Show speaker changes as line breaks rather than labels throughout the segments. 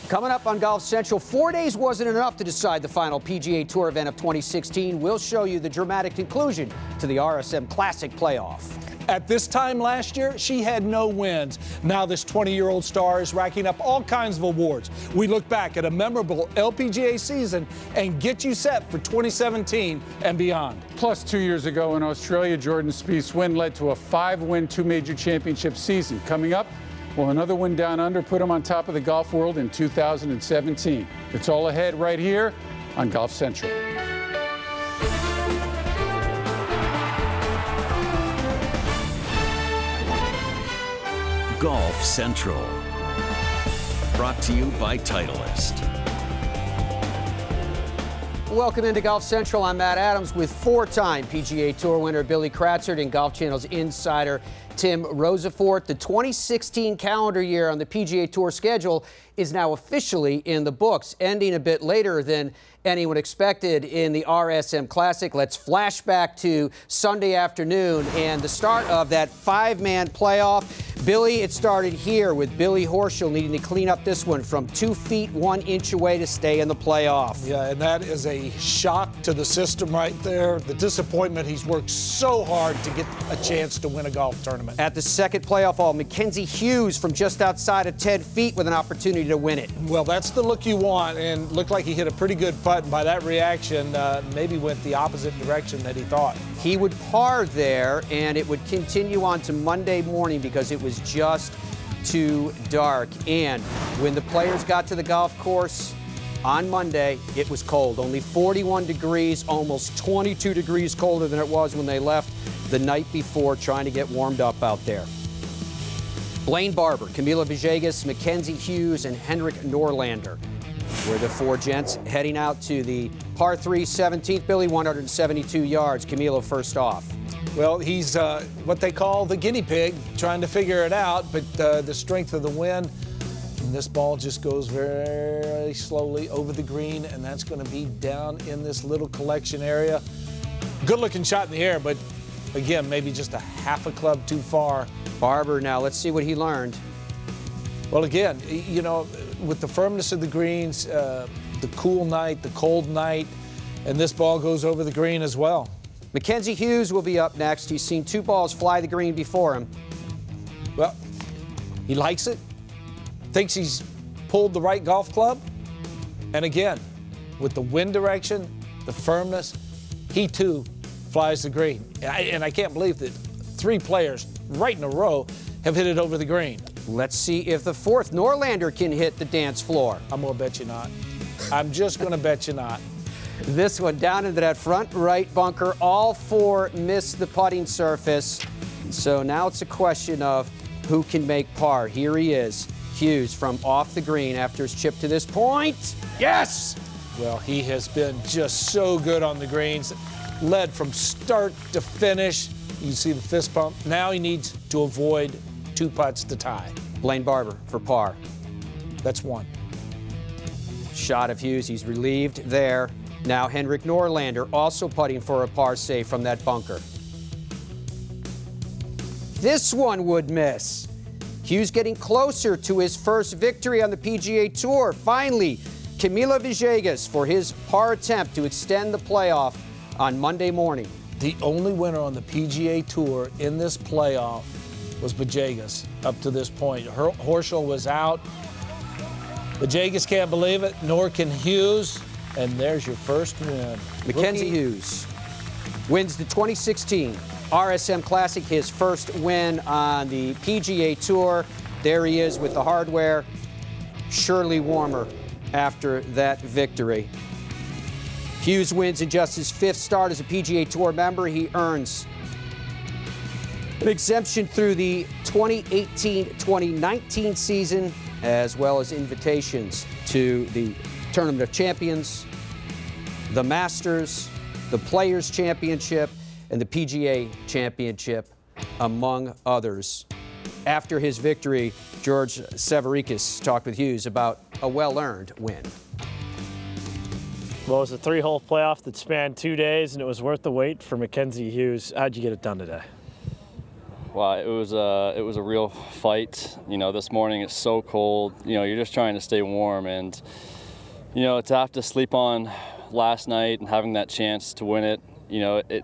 Coming up on Golf Central, 4 days wasn't enough to decide the final PGA Tour event of 2016. We'll show you the dramatic conclusion to the RSM Classic playoff.
At this time last year, she had no wins. Now this 20-year-old star is racking up all kinds of awards. We look back at a memorable LPGA season and get you set for 2017 and beyond.
Plus, 2 years ago in Australia, Jordan Spieth's win led to a 5-win, 2 major championship season. Coming up, well, another win down under put him on top of the golf world in 2017. It's all ahead right here on Golf Central.
Golf Central, brought to you by Titleist.
Welcome into Golf Central. I'm Matt Adams with four-time PGA Tour winner Billy Kratzert and Golf Channel's insider Tim Rosafort. The 2016 calendar year on the PGA Tour schedule is now officially in the books, ending a bit later than anyone expected in the RSM Classic. Let's flash back to Sunday afternoon and the start of that five-man playoff. Billy, it started here with Billy Horschel needing to clean up this one from 2 feet 1 inch away to stay in the playoff.
Yeah, and that is a shock to the system right there. The disappointment, he's worked so hard to get a chance to win a golf tournament.
At the second playoff hole, Mackenzie Hughes from just outside of 10 feet with an opportunity to win it.
Well, that's the look you want, and looked like he hit a pretty good putt, and by that reaction, maybe went the opposite direction that he thought.
He would par there, and it would continue on to Monday morning because it was just too dark. And when the players got to the golf course on Monday, it was cold. Only 41 degrees, almost 22 degrees colder than it was when they left the night before trying to get warmed up out there. Blaine Barber, Camilo Villegas, Mackenzie Hughes, and Henrik Norlander were the four gents heading out to the par 3 17th. Billy, 172 yards. Camilo first off.
Well, he's what they call the guinea pig, trying to figure it out, but the strength of the wind, and this ball just goes very slowly over the green, and that's going to be down in this little collection area. Good-looking shot in the air, but again, maybe just a half a club too far.
Barber now, let's see what he learned.
Well, again, you know, with the firmness of the greens, the cool night, the cold night, and this ball goes over the green as well.
Mackenzie Hughes will be up next. He's seen two balls fly the green before him.
Well, he likes it, thinks he's pulled the right golf club, and again, with the wind direction, the firmness, he too flies the green. And I can't believe that 3 players right in a row have hit it over the green.
Let's see if the fourth Norlander can hit the dance floor.
I'm going to bet you not. I'm just going to bet you not.
This one down into that front right bunker. All 4 missed the putting surface. So now it's a question of who can make par. Here he is, Hughes, from off the green after his chip to this point. Yes!
Well, he has been just so good on the greens. Led from start to finish. You see the fist pump. Now he needs to avoid 2 putts to tie.
Blaine Barber for par.
That's 1.
Shot of Hughes. He's relieved there. Now Henrik Norlander also putting for a par save from that bunker. This one would miss. Hughes getting closer to his first victory on the PGA Tour. Finally, Camilo Villegas for his par attempt to extend the playoff on Monday morning.
The only winner on the PGA Tour in this playoff was Villegas up to this point. Horschel was out. Villegas can't believe it, nor can Hughes. And there's your first win.
Mackenzie Hughes wins the 2016 RSM Classic, his first win on the PGA Tour. There he is with the hardware. Surely warmer after that victory. Hughes wins in just his 5th start as a PGA Tour member. He earns an exemption through the 2018-2019 season, as well as invitations to the Tournament of Champions, the Masters, the Players' Championship, and the PGA Championship, among others. After his victory, George Severikis talked with Hughes about a well-earned win.
Well, it was a 3-hole playoff that spanned 2 days, and it was worth the wait for Mackenzie Hughes. How'd you get it done today? Wow, it was a real fight. You know, this morning it's so cold. You know, you're just trying to stay warm, and you know, to have to sleep on last night and having that chance to win it. You know, I'm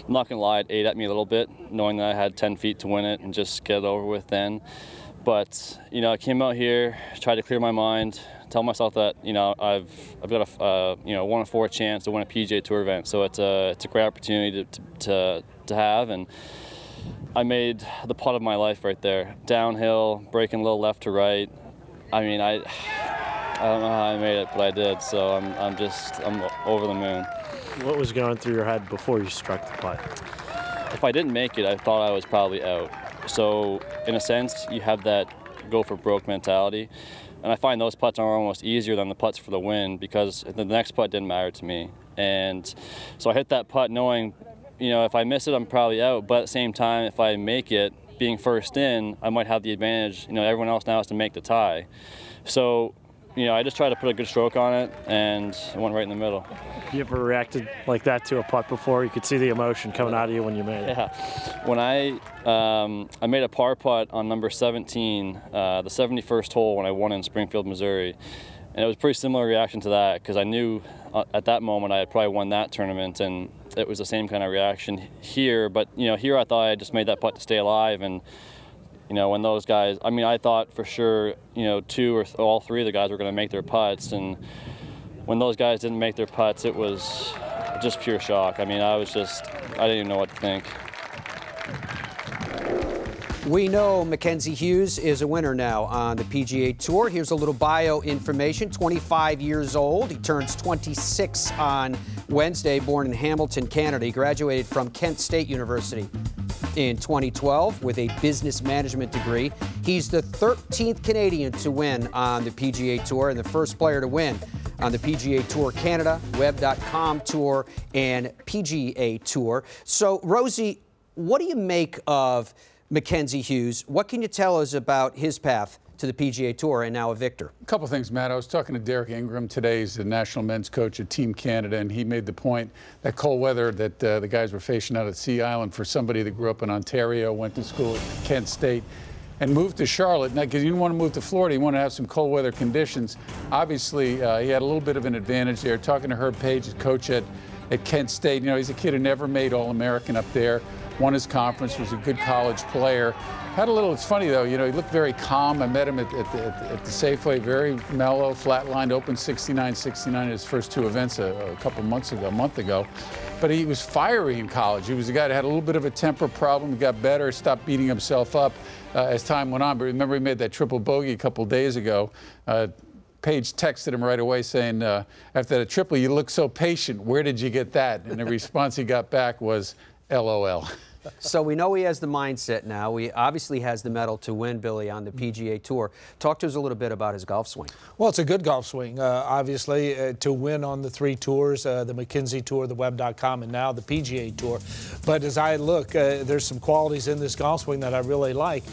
not gonna lie, it ate at me a little bit, knowing that I had 10 feet to win it and just get it over with then. But you know, I came out here, tried to clear my mind, tell myself that you know I've got a 1 in 4 chance to win a PGA Tour event. So it's a great opportunity to have, and I made the putt of my life right there. Downhill, breaking a little left to right. I mean, I don't know how I made it, but I did. So I'm over the moon.
What was going through your head before you struck the putt?
If I didn't make it, I thought I was probably out. So in a sense, you have that go for broke mentality. And I find those putts are almost easier than the putts for the win, because the next putt didn't matter to me. And so I hit that putt knowing, you know, if I miss it, I'm probably out. But at the same time, if I make it, being first in, I might have the advantage. You know, everyone else now has to make the tie. So, you know, I just tried to put a good stroke on it, and it went right in the middle.
You ever reacted like that to a putt before? You could see the emotion coming out of you when you made it.
Yeah. When I made a par putt on number 17, the 71st hole when I won in Springfield, Missouri. And it was a pretty similar reaction to that, because I knew at that moment I had probably won that tournament, and it was the same kind of reaction here. But, you know, here I thought I just made that putt to stay alive. And, you know, when those guys, I mean, I thought for sure, you know, 2 or all 3 of the guys were going to make their putts. And when those guys didn't make their putts, it was just pure shock. I mean, I didn't even know what to think.
We know Mackenzie Hughes is a winner now on the PGA Tour. Here's a little bio information. 25 years old. He turns 26 on Wednesday, born in Hamilton, Canada. He graduated from Kent State University in 2012 with a business management degree. He's the 13th Canadian to win on the PGA Tour and the first player to win on the PGA Tour Canada, Web.com Tour, and PGA Tour. So, Rosie, what do you make of Mackenzie Hughes? What can you tell us about his path to the PGA Tour and now a victor?
A couple things, Matt. I was talking to Derek Ingram today. He's the national men's coach at Team Canada, and he made the point that cold weather that the guys were facing out at Sea Island, for somebody that grew up in Ontario, went to school at Kent State, and moved to Charlotte. Now, because you didn't want to move to Florida, you want to have some cold weather conditions. Obviously, he had a little bit of an advantage there. Talking to Herb Page, his coach at Kent State, you know, he's a kid who never made All-American up there. Won his conference, was a good college player. Had a little, it's funny though, you know, he looked very calm. I met him at the Safeway, very mellow, flatlined, opened 69-69 in his first 2 events a month ago. But he was fiery in college. He was a guy that had a little bit of a temper problem. He got better, stopped beating himself up as time went on. But remember, he made that triple bogey a couple days ago. Paige texted him right away saying, after the triple, you look so patient. Where did you get that? And the response he got back was, LOL.
So we know he has the mindset now. He obviously has the medal to win, Billy, on the PGA Tour. Talk to us a little bit about his golf swing.
Well, it's a good golf swing, obviously, to win on the 3 tours, the Mackenzie Tour, the Web.com, and now the PGA Tour. But as I look, there's some qualities in this golf swing that I really like.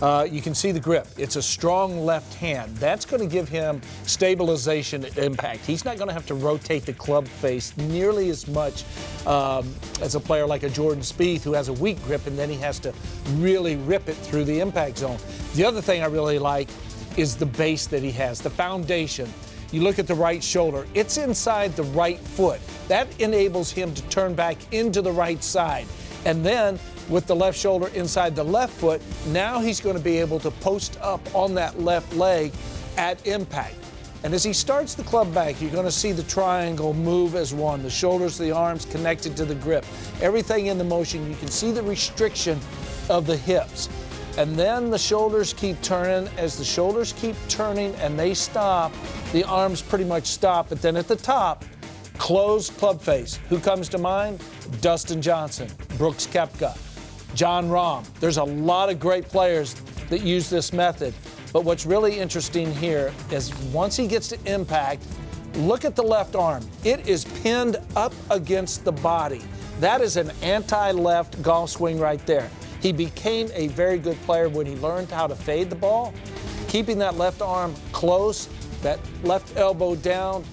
You can see the grip. It's a strong left hand. That's going to give him stabilization and impact. He's not going to have to rotate the club face nearly as much as a player like a Jordan Spieth, who has a weak grip, and then he has to really rip it through the impact zone. The other thing I really like is the base that he has, the foundation. You look at the right shoulder, it's inside the right foot. That enables him to turn back into the right side. And then with the left shoulder inside the left foot, now he's going to be able to post up on that left leg at impact. And as he starts the club back, you're going to see the triangle move as one. The shoulders, the arms connected to the grip. Everything in the motion. You can see the restriction of the hips. And then the shoulders keep turning. As the shoulders keep turning and they stop, the arms pretty much stop. But then at the top, closed club face. Who comes to mind? Dustin Johnson, Brooks Koepka, John Rahm. There's a lot of great players that use this method. But what's really interesting here is once he gets to impact, look at the left arm. It is pinned up against the body. That is an anti-left golf swing right there. He became a very good player when he learned how to fade the ball, keeping that left arm close, that left elbow down.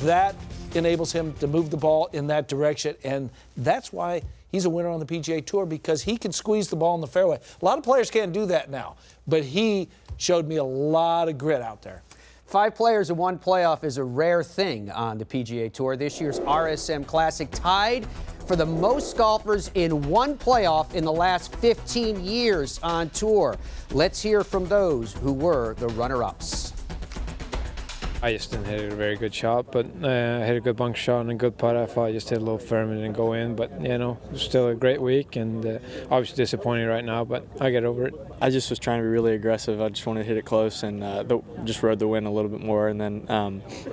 That enables him to move the ball in that direction, and that's why he's a winner on the PGA Tour, because he can squeeze the ball in the fairway. A lot of players can't do that now, but he showed me a lot of grit out there.
5 players in one playoff is a rare thing on the PGA Tour. This year's RSM Classic tied for the most golfers in one playoff in the last 15 years on tour. Let's hear from those who were the runner-ups.
I just didn't hit a very good shot, but I hit a good bunker shot and a good putt. I thought I just hit a little firm and didn't go in, but you know, it was still a great week, and obviously disappointing right now, but I get over it.
I just was trying to be really aggressive. I just wanted to hit it close and just rode the wind a little bit more. And then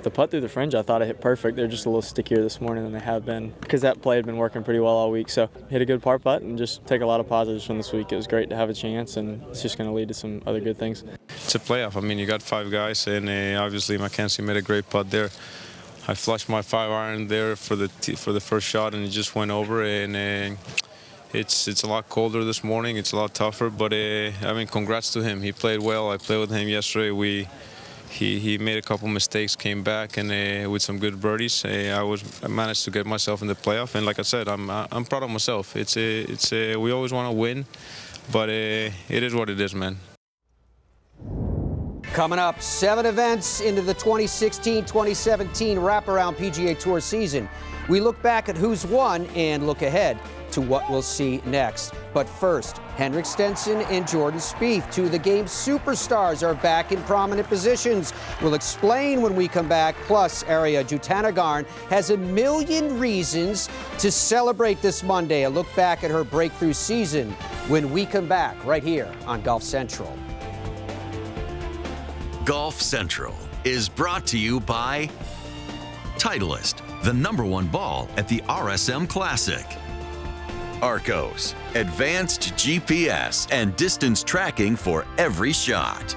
the putt through the fringe, I thought I hit perfect. They're just a little stickier this morning than they have been, because that play had been working pretty well all week. So hit a good par putt and just take a lot of positives from this week. It was great to have a chance, and it's just going to lead to some other good things.
It's a playoff. I mean, you got 5 guys, and obviously Mackenzie made a great putt there. I flushed my 5-iron there for the first shot, and it just went over. And it's a lot colder this morning. It's a lot tougher, but I mean, congrats to him. He played well. I played with him yesterday. He made a couple mistakes, came back, and with some good birdies, I managed to get myself in the playoff. And like I said, I'm proud of myself. We always want to win, but it is what it is, man.
Coming up, 7 events into the 2016-2017 wraparound PGA Tour season. We look back at who's won and look ahead to what we'll see next. But first, Henrik Stenson and Jordan Spieth, 2 of the game's superstars, are back in prominent positions. We'll explain when we come back. Plus, Arya Jutanagarn has a million reasons to celebrate this Monday. A look back at her breakthrough season when we come back right here on Golf Central.
Golf Central is brought to you by Titleist, the #1 ball at the RSM Classic. Arcos, advanced GPS and distance tracking for every shot.